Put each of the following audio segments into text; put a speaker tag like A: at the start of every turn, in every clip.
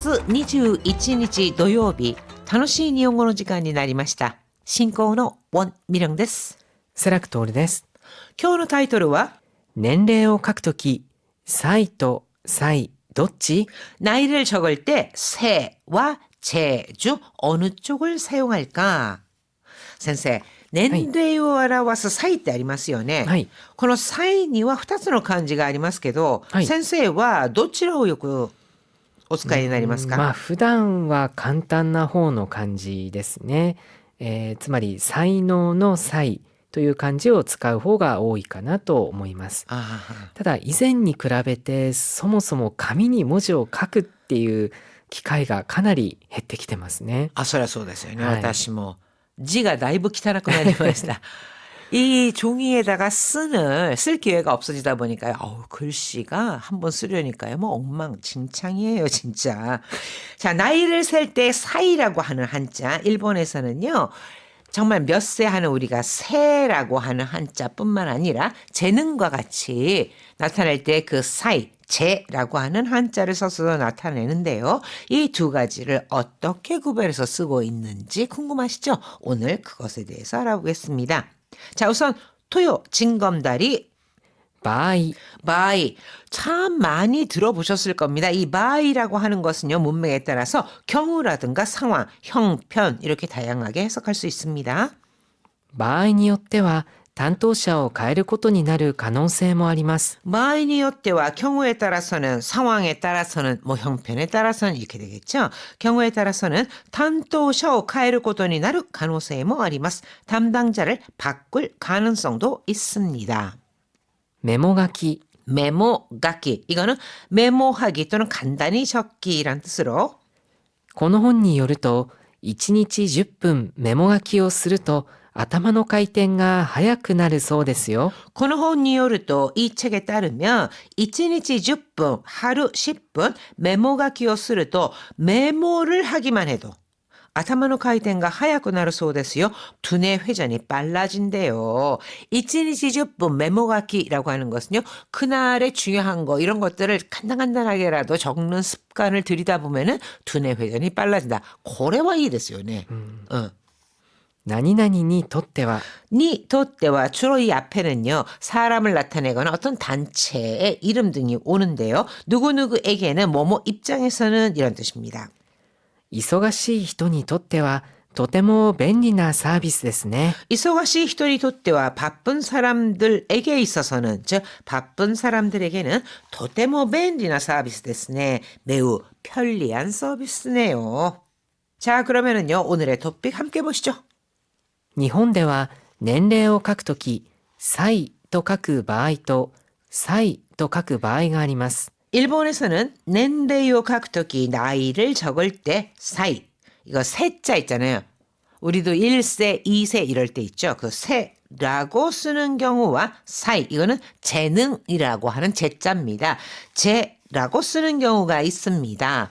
A: 月21日土曜日、楽しい日本語の時間になりました。進行のウォン・ミリョンです。
B: セラクトールです。
A: 今日のタイトルは、
B: 年齢を書くとき、歳と歳どっち?
A: 나이를 적을 때 세와 제 중 어느 쪽을 사용할까? 先生、年齢を表す歳ってありますよね。
B: はい。
A: この歳には2つの漢字がありますけど、
B: はい
A: 先生はどちらをよくお使いになりますか？
B: 普段は簡単な方の漢字ですね。つまり才能の才という漢字を使う方が多いかなと思います。ただ以前に比べてそもそも紙に文字を書くっていう機会がかなり減ってきてますね。
A: そりゃそうですよね。
B: はい
A: 私も字がだいぶ汚くなりました。이 종이에다가 쓸 기회가 없어지다 보니까요. 글씨가 한번 쓰려니까요. 뭐 엉망진창이에요, 진짜. 자, 나이를 셀 때 사이라고 하는 한자, 일본에서는요. 정말 몇 세 하는 우리가 세라고 하는 한자뿐만 아니라 재능과 같이 나타낼 때 그 사이, 제라고 하는 한자를 써서 나타내는데요. 이 두 가지를 어떻게 구별해서 쓰고 있는지 궁금하시죠? 오늘 그것에 대해서 알아보겠습니다. 자, 우선 토요, 징검다리,
B: 바이.
A: 바이. 참 많이 들어보셨을 겁니다. 이 바이라고 하는 것은요, 문맥에 따라서 경우라든가 상황, 형편 이렇게 다양하게 해석할 수 있습니다.
B: 場合によっては担当者を変えることになる可能性もあります。
A: 바이니 요때와 경우에 따라서는 상황에 따라서는 뭐 형편에 따라서는 이렇게 되겠죠. 경우에 따라서는担当者を変えることになる可能性もあります. 담당자를 바꿀 가능성도 있습니다.
B: メモ書き。
A: 메모가기. 이거는 메모하기 또는 간단히 적기란 뜻으로
B: この本によると1日10分メモ書きをすると頭の回転が速くなるそうですよ。
A: この本によると이 책에 따르면 1日10분, 하루 10분 메모가기をすると 메모를 하기만 해도頭の回転が速くなるそうですよ. 두뇌 회전이 빨라진대요. 1日10분 메모가기라고 하는 것은요. 그날의 중요한 거 이런 것들을 간단간단하게라도 적는 습관을 들이다 보면은 두뇌 회전이 빨라진다. 고래와 이ですよね.
B: 何々にとっては
A: 니 또때와 주로 이 앞에는요. 사람을 나타내거나 어떤 단체의 이름 등이 오는데요. 누구누구에게는 뭐뭐 입장에서는 이런 뜻입니다.
B: 忙しい人にとってはとても便利なサービスですね。
A: 이소가시 히토리 또때와 바쁜 사람들에게 있어서는 즉 바쁜 사람들에게는 도테모 벤리나 서비스 ですね. 매우 편리한 서비스네요. 자, 그러면은요. 오늘의 토픽 함께 보시죠.
B: 日本では年齢を書くとき歳と書く場合と歳と書く場合があります。
A: 일본에서는 넨데이오 각토기 나이를 적을 때 사이 이거 세자 있잖아요. 우리도 1세, 2세 이럴 때 있죠. 그 세라고 쓰는 경우와 사이 이거는 재능이라고 하는 제자입니다. 제라고 쓰는 경우가 있습니다.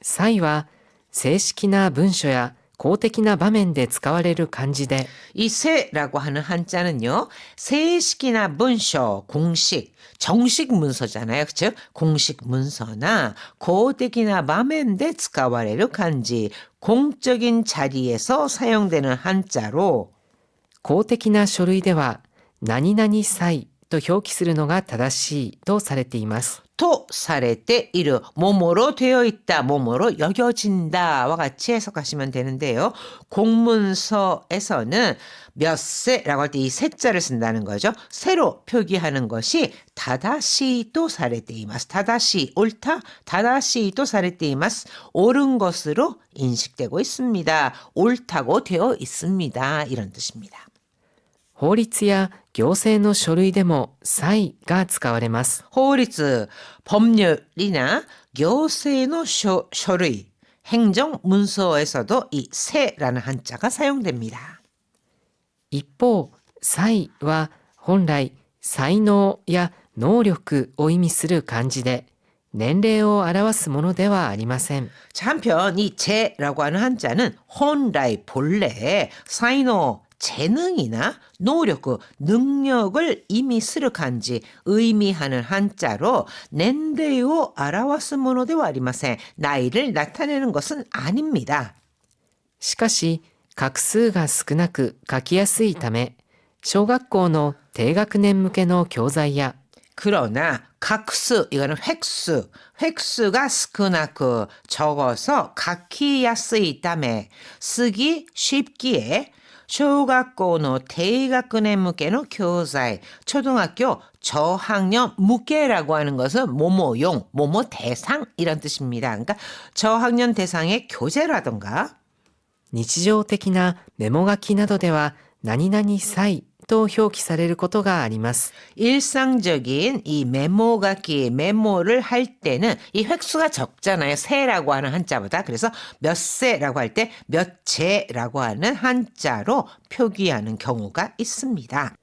B: 歳は正式な文書や公的な場面で使われる漢字で
A: 이 세라고 하는 한자는요. 세식이나 문서, 공식, 정식 문서잖아요. 즉 공식 문서나 고대기나 마멘데 쓰카와레르 간지 공적인 자리에서 사용되는 한자로
B: 公的な書類では何々歳と表記するのが正しいとされています。
A: 또 사레때 이르 뭐뭐로 되어 있다 뭐뭐로 여겨진다와 같이 해석하시면 되는데요. 공문서에서는 몇 세라고 할 때 이 세자를 쓴다는 거죠. 세로 표기하는 것이 다다시도 사레때이마스. 다다시 옳다 다다시도 사레때이마스. 옳은 것으로 인식되고 있습니다. 옳다고 되어 있습니다. 이런 뜻입니다.
B: 法律や行政の書類でも歳が使われます。
A: 法律, 법률이나 교세의書類, 행정 문서에서도 이 세라는 한자가 사용됩니다.
B: 一方、歳は本来才能や能力を意味する漢字で年齢を表すものではありません。
A: 자, 한편 이 제라고 하는 한자는 혼라이 본래 사이노 재능이나 노력, 능력을 의미하는 간지, 의미하는 한자로 낸데이を表すものではありません. 나이를 나타내는 것은 아닙니다.
B: しかし、画数が少なく書きやすいため、小学校の低学年向けの教材や
A: 그러나 각수, 이거는 획수, 획수가 少なく 적어서 갖기 야스이 때문에 쓰기 쉽기에 小学校の低学年向けの教材, 초등학교 저학년 무게라고 하는 것은 뭐뭐용, 뭐뭐 대상 이런 뜻입니다. 그러니까 저학년 대상의 교재라던가
B: 日常的なメモ書きなどでは何々歳と表記されることがあります。
A: 일상적인 이 메모書き, 메모를 할 때는 이 획수가 적잖아요. 세라고 하는 한자보다. 그래서 몇 세라고 할 때 몇 제라고 하는 한자로 표기하는 경우가 있습니다.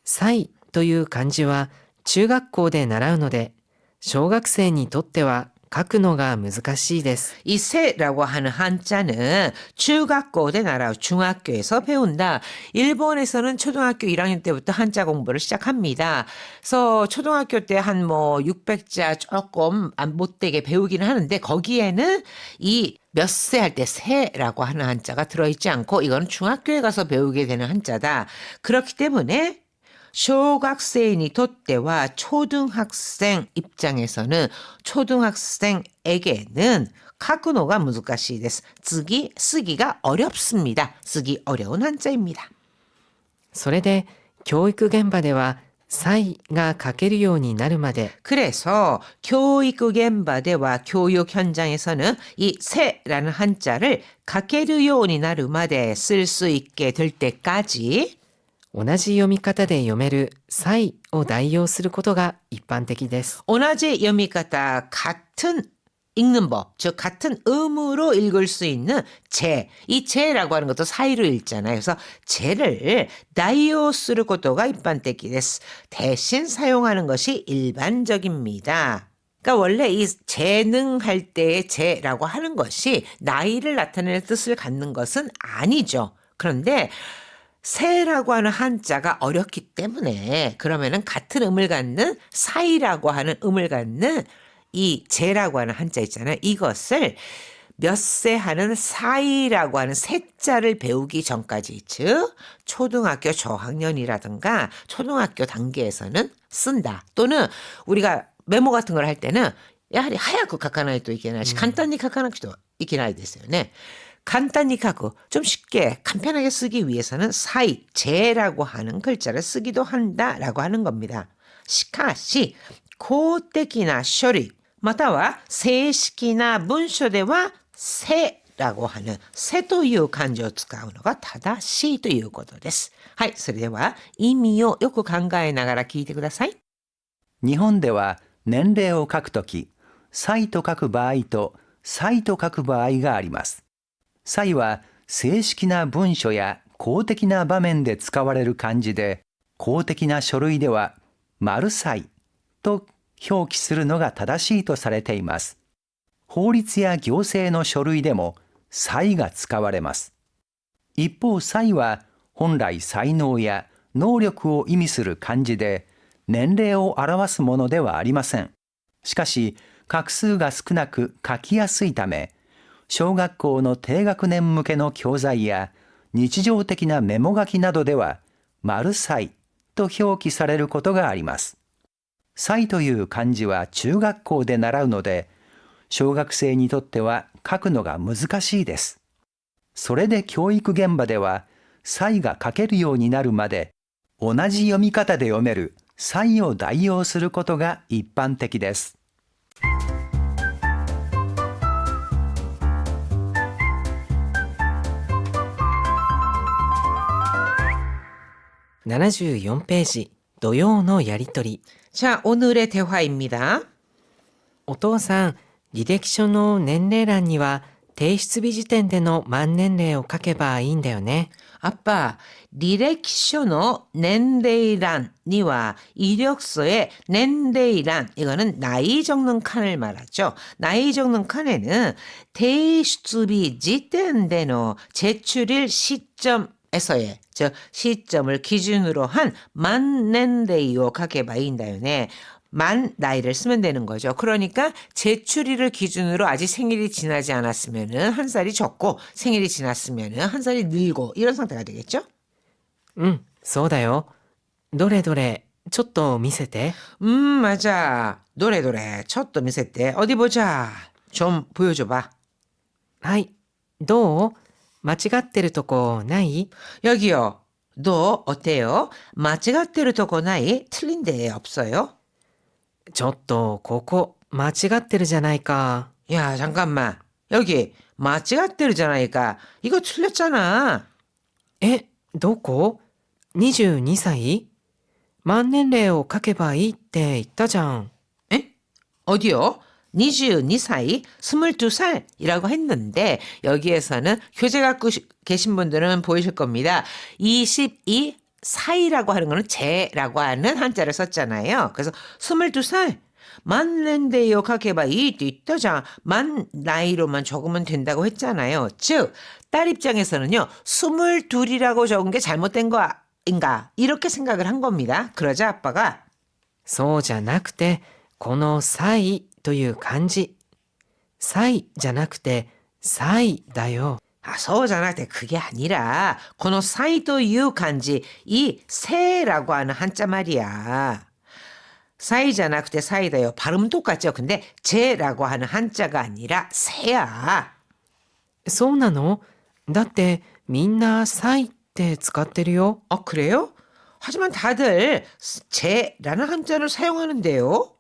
B: 歳という漢字は中学校で習うので、小学生にとっては書くのが難しいです。
A: 이 세라고 하는 한자는 중학교 때 나라 중학교에서 배운다. 일본에서는 초등학교 1학년 때부터 한자 공부를 시작합니다. 그래서 초등학교 때 한 뭐 600자 조금 못되게 배우기는 하는데 거기에는 이 몇 세 할 때 세라고 하는 한자가 들어있지 않고 이건 중학교에 가서 배우게 되는 한자다. 그렇기 때문에 小学生にとっては 초등학생 입장에서는 초등학생에게는 書くのが難しいです. 쓰기가 어렵습니다. 쓰기 어려운 한자입니다.
B: それで教育現場では歳が書けるようになるまで
A: 그래서 교육現場では 교육 현장에서는 이 세라는 한자를 書けるようになるまで쓸 수 있게 될 때까지
B: 同じ読み方で読める歳を代用することが一般的です。
A: 오나지読み方 같은 읽는 법, 즉 같은 음으로 읽을 수 있는 제, 이 제라고 하는 것도 사이로 읽잖아요. 그래서 제를 다이오 쓰는 것도가 일반적이です. 대신 사용하는 것이 일반적입니다. 그러니까 원래 이 재능할 때의 제라고 하는 것이 나이를 나타내는 뜻을 갖는 것은 아니죠. 그런데 세라고 하는 한자가 어렵기 때문에 그러면은 같은 음을 갖는 사이라고 하는 음을 갖는 이 제라고 하는 한자 있잖아요. 이것을 몇 세 하는 사이라고 하는 세자를 배우기 전까지, 즉 초등학교 저학년이라든가 초등학교 단계에서는 쓴다. 또는 우리가 메모 같은 걸 할 때는 やはり早く書かないといけないし、簡単に書かなくてはいけないですよね。 간단히 하고 좀 쉽게 간편하게 쓰기 위해서는 사이, 제라고 하는 글자를 쓰기도 한다라고 하는 겁니다. しかし公的な書類または正式な文書では세라고 하는 세という漢字を使うのが正しいということです。はい、それでは意味をよく考えながら聞いてください。
C: 日本では年齢を書くとき、歳と書く場合と歳と書く場合があります。歳は正式な文書や公的な場面で使われる漢字で、公的な書類では丸歳と表記するのが正しいとされています。法律や行政の書類でも歳が使われます。一方、歳は本来才能や能力を意味する漢字で、年齢を表すものではありません。しかし、画数が少なく書きやすいため、小学校の低学年向けの教材や日常的なメモ書きなどでは、丸歳と表記されることがあります。歳という漢字は中学校で習うので、小学生にとっては書くのが難しいです。それで教育現場では、歳が書けるようになるまで、同じ読み方で読める歳を代用することが一般的です。
B: 74ページ土曜のやりとり
A: 자, 오늘의 대화입니다.
B: お父さん、履歴書の年齢欄には提出日時点での満年齢を書けばいいんだよね。
A: 아빠,履歴書の 年齢欄には 이력서의 年齢欄, 이거는 나이 적는 칸을 말하죠. 나이 적는 칸에는 提出日時点での 제출일 시점에서의 즉 시점을 기준으로 한 만年齢を 書けばいいんだよね. 만 나이를 쓰면 되는 거죠. 그러니까 제출일을 기준으로 아직 생일이 지나지 않았으면은 한 살이 적고 생일이 지났으면은 한 살이 늘고 이런 상태가 되겠죠?
B: そうだよ。どれどれ、ちょっと見せて。
A: 맞아. 노래 첫 또 미세때 어디 보자. 좀 보여줘봐.
B: はい。どう？間違ってるとこない？
A: 여기요. 너 어때요? 間違ってるとこない? 틀린 데 없어요?
B: ちょっとここ間違ってるじゃないか。
A: 야, 잠깐만. 여기 間違ってるじゃないか. 이거 틀렸잖아.
B: え、どこ？ 22歳？ 満年齢を書けばいいって言ったじゃん。
A: 에? 어디요? 22살, 22살이라고 했는데 여기에서는 교재 갖고 계신 분들은 보이실 겁니다. 22 사이라고 하는 거는 제라고 하는 한자를 썼잖아요. 그래서 22살 만年齢を 書けばいいって言ったじゃん. 만 나이로만 적으면 된다고 했잖아요. 즉, 딸 입장에서는요. 22이라고 적은 게 잘못된 거인가 이렇게 생각을 한 겁니다. 그러자 아빠가
B: そうじゃなくて、この歳という漢字。歳じゃなくて、歳だよ。
A: 소잖아. 그게 아니라 この 사이という漢字 이 세라고 하는 한자 말이야. 사이잖아. 그때 사이다요. 발음 똑같죠. 근데 제라고 하는 한자가 아니라 세야.
B: そうなの？だってみんな歳って使ってるよ。
A: 그래요? 하지만 다들 제라는 한자를 사용하는데요.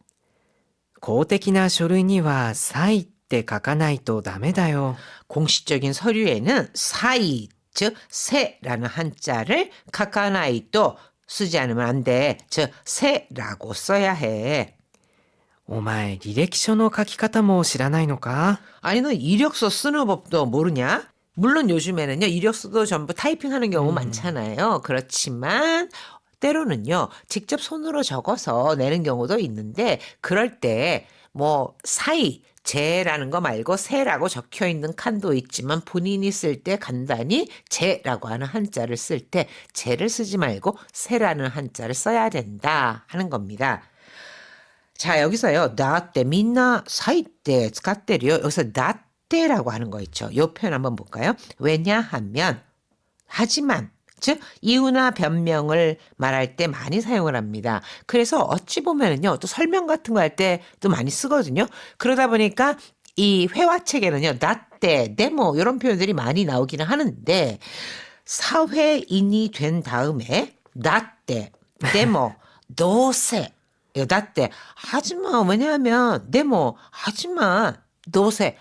B: 公的な書類には歳って書かないとダメだよ。
A: 공식적인 서류에는 사이, 즉 세라는 한자를 카카나이또 쓰지 않으면 안 돼. 즉 세라고 써야 해.
B: お前履歴書の書き方も知らないのか？
A: 아니 너 이력서 쓰는 법도 모르냐? 물론 요즘에는요 이력서도 전부 타이핑하는 경우 많잖아요. 그렇지만 때로는요 직접 손으로 적어서 내는 경우도 있는데 그럴 때 뭐 사이 제라는 거 말고 세라고 적혀 있는 칸도 있지만 본인이 쓸 때 간단히 제라고 하는 한자를 쓸 때 제를 쓰지 말고 세라는 한자를 써야 된다 하는 겁니다. 자 여기서요 나때 민나 사이 때 쓰까때리요 여기서 나때라고 하는 거 있죠. 요 표현 한번 볼까요? 왜냐하면 하지만 즉 이유나 변명을 말할 때 많이 사용을 합니다. 그래서 어찌 보면은요 또 설명 같은 거 할 때도 많이 쓰거든요. 그러다 보니까 이 회화책에는요 나때, 데모 이런 표현들이 많이 나오기는 하는데 사회인이 된 다음에 나때, 데모, 노세 이거 나때 하지마 왜냐하면 데모 하지마 노세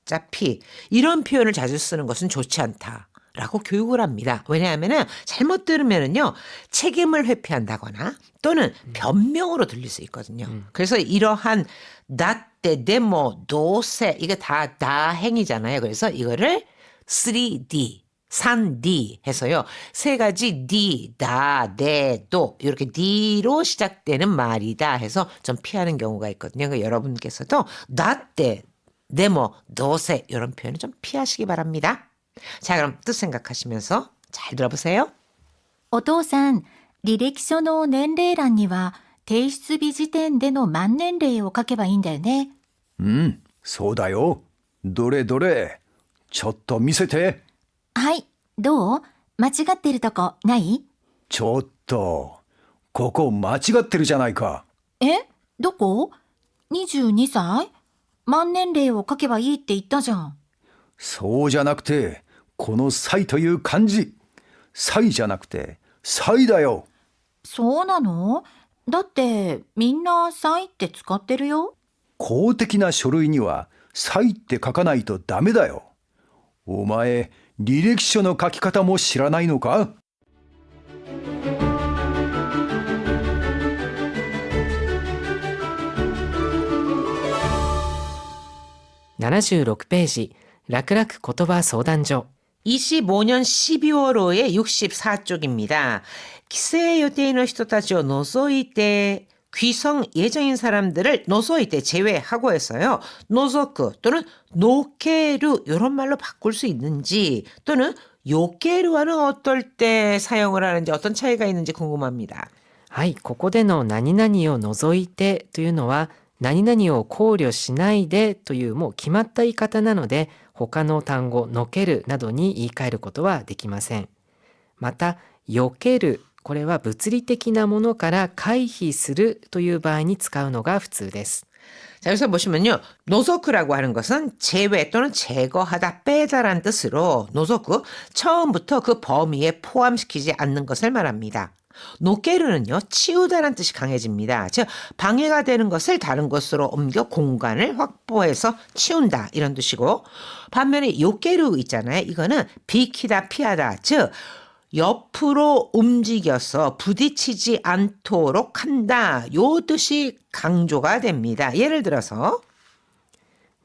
A: 어차피 이런 표현을 자주 쓰는 것은 좋지 않다. 라고 교육을 합니다. 왜냐하면 잘못 들으면은요 책임을 회피한다거나 또는 변명으로 들릴 수 있거든요. 그래서 이러한 나때, 데모, 노세 이게 다 다행이잖아요. 그래서 이거를 3D, 3D 해서요. 세 가지 D, 다, 네, 도 이렇게 D로 시작되는 말이다 해서 좀 피하는 경우가 있거든요. 그러니까 여러분께서도 나때, 데모, 노세 이런 표현을 좀 피하시기 바랍니다. 자, 그럼 뜻 생각하시면서 잘 들어보세요.
D: お父さん、履歴書の年齢欄には提出日時点での満年齢を書けばいいんだよね。
C: そうだよ。どれどれ。ちょっと見せて。
D: はい、どう？間違ってるとこない？
C: ちょっと。ここ間違ってるじゃないか。
D: え？どこ？ 22歳？満年齢を書けばいいって言ったじゃん。
C: そうじゃなくて、この歳という漢字。歳じゃなくて、歳だよ。
D: そうなの？だってみんな歳って使ってるよ。
C: 公的な書類には歳って書かないとダメだよ。お前、履歴書の書き方も知らないのか
B: 76ページ、楽々言葉相談所。
A: 25년 12월호의 64쪽입니다. 기세予定の人たちを除いて 귀성 예정인 사람들을 除いて 제외하고 해서요. 노zo크 또는 노케루 이런 말로 바꿀 수 있는지 또는 요케루와는 어떨 때 사용을 하는지 어떤 차이가 있는지 궁금합니다.
B: はい、ここでの何々を除いてというのは何々を考慮しないでというもう決まった言い方なので他の単語のけるなどに言い換えることはできません。また、避ける、これは物理的なものから回避するという場合に使うのが普通です。
A: 자, 여기서 보시면요. 노소크라고 하는 것은 제외 또는 제거하다, 빼다라는 뜻으로 노소크, 처음부터 그 범위에 포함시키지 않는 것을 말합니다. 노케르는요, 치우다라는 뜻이 강해집니다. 즉, 방해가 되는 것을 다른 곳으로 옮겨 공간을 확보해서 치운다, 이런 뜻이고, 반면에 요케르 있잖아요. 이거는 비키다, 피하다, 즉, 옆으로 움직여서 부딪히지 않도록 한다. 요 뜻이 강조가 됩니다. 예를 들어서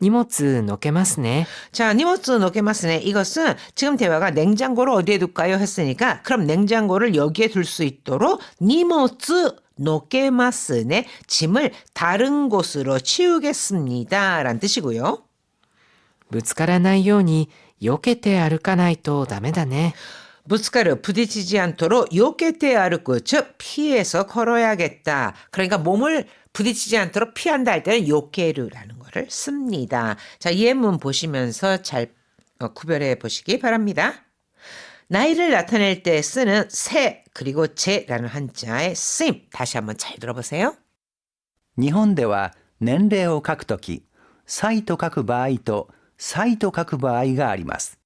B: 荷物のけますね。
A: 자, 니모츠 노게마스네. 이것은 지금 대화가 냉장고를 어디에 둘까요? 했으니까 그럼 냉장고를 여기에 둘 수 있도록 니모츠 노게마스네. 짐을 다른 곳으로 치우겠습니다. 라는 뜻이고요.
B: ぶつからないように避けて歩かないとダメだね。
A: 부츠카르 부딪히지 않도록 요케테 아르쿠 즉 피해서 걸어야겠다. 그러니까 몸을 부딪히지 않도록 피한다 할 때는 요케르라는 거를 씁니다. 자, 이 예문 보시면서 잘 구별해 보시기 바랍니다. 나이를 나타낼 때 쓰는 세 그리고 제라는 한자의 쓰임 다시 한번 잘 들어보세요.
C: 日本では年齢を書くとき、歳と書く場合と歳と書く場合があります。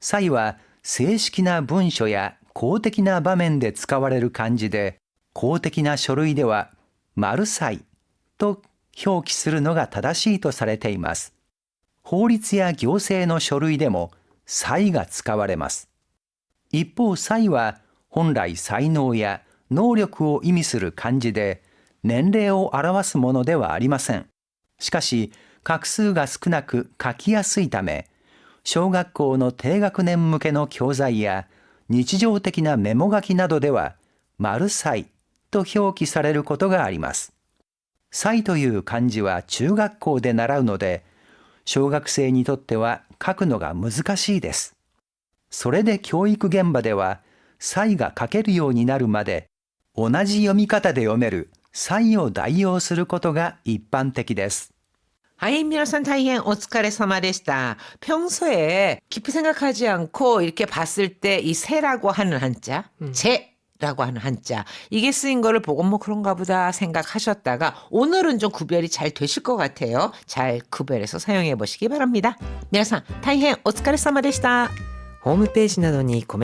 C: 歳は正式な文書や公的な場面で使われる漢字で、公的な書類では丸歳と表記するのが正しいとされています。法律や行政の書類でも歳が使われます。一方、歳は本来才能や能力を意味する漢字で、年齢を表すものではありません。しかし、画数が少なく書きやすいため、小学校の低学年向けの教材や日常的なメモ書きなどでは、丸歳と表記されることがあります。歳という漢字は中学校で習うので、小学生にとっては書くのが難しいです。それで教育現場では、歳が書けるようになるまで、同じ読み方で読める歳を代用することが一般的です。
A: 하이 미나산 다이엔 오츠카레사마でした. 평소에 깊이 생각하지 않고 이렇게 봤을 때 이 세라고 하는 한자, 제라고 하는 한자 이게 쓰인 거를 보고 뭐 그런가 보다 생각하셨다가 오늘은 좀 구별이 잘 되실 것 같아요. 잘 구별해서 사용해 보시기 바랍니다. 미나산 다이엔 오츠카레사마でした.
B: ホームページなどにコメント